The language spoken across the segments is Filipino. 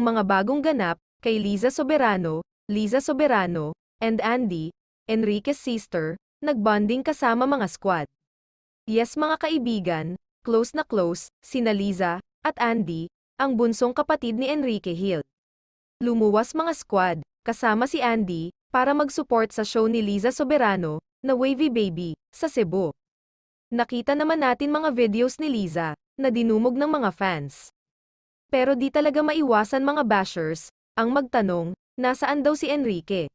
Ang mga bagong ganap, kay Liza Soberano, and Andy, Enrique's sister, nagbonding kasama mga squad. Yes mga kaibigan, close na close, sina Liza, at Andy, ang bunsong kapatid ni Enrique Hill. Lumuwas mga squad, kasama si Andy, para mag-support sa show ni Liza Soberano, na Wavy Baby, sa Cebu. Nakita naman natin mga videos ni Liza, na dinumog ng mga fans. Pero di talaga maiwasan mga bashers, ang magtanong, nasaan daw si Enrique?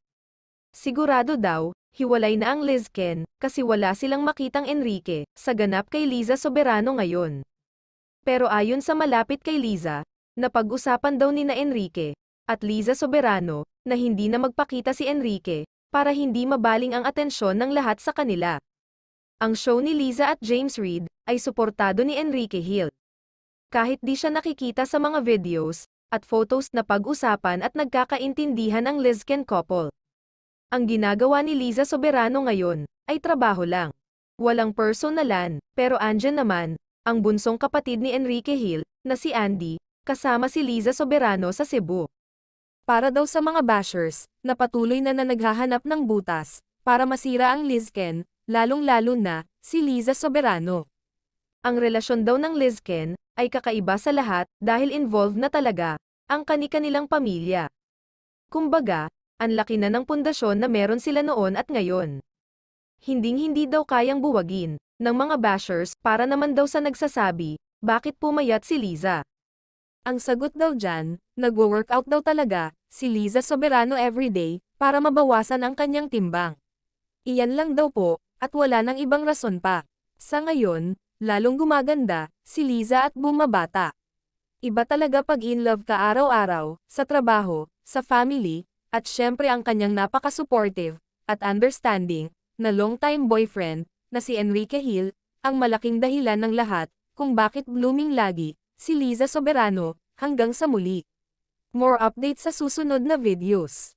Sigurado daw, hiwalay na ang Lizken, kasi wala silang makitang Enrique, sa ganap kay Liza Soberano ngayon. Pero ayon sa malapit kay Liza, napag-usapan daw ni na Enrique, at Liza Soberano, na hindi na magpakita si Enrique, para hindi mabaling ang atensyon ng lahat sa kanila. Ang show ni Liza at James Reid, ay suportado ni Enrique Hill. Kahit di siya nakikita sa mga videos, at photos na pag-usapan at nagkakaintindihan ang Lizken couple. Ang ginagawa ni Liza Soberano ngayon, ay trabaho lang. Walang personalan, pero andyan naman, ang bunsong kapatid ni Enrique Hill, na si Andy, kasama si Liza Soberano sa Cebu. Para daw sa mga bashers, na patuloy na naghahanap ng butas, para masira ang Lizken, lalong-lalo na, si Liza Soberano. Ang relasyon daw ng Lizken, ay kakaiba sa lahat, dahil involved na talaga, ang kani-kanilang pamilya. Kumbaga, ang laki na ng pundasyon na meron sila noon at ngayon. Hinding-hindi daw kayang buwagin, ng mga bashers, para naman daw sa nagsasabi, bakit pumayat si Liza? Ang sagot daw dyan, nagwo-workout daw talaga, si Liza Soberano everyday, para mabawasan ang kanyang timbang. Iyan lang daw po, at wala nang ibang rason pa. Sa ngayon, lalong gumaganda, si Liza at bumabata. Iba talaga pag in love ka araw-araw, sa trabaho, sa family, at syempre ang kanyang napaka-supportive, at understanding, na long-time boyfriend, na si Enrique Hill, ang malaking dahilan ng lahat, kung bakit blooming lagi, si Liza Soberano, hanggang sa muli. More updates sa susunod na videos.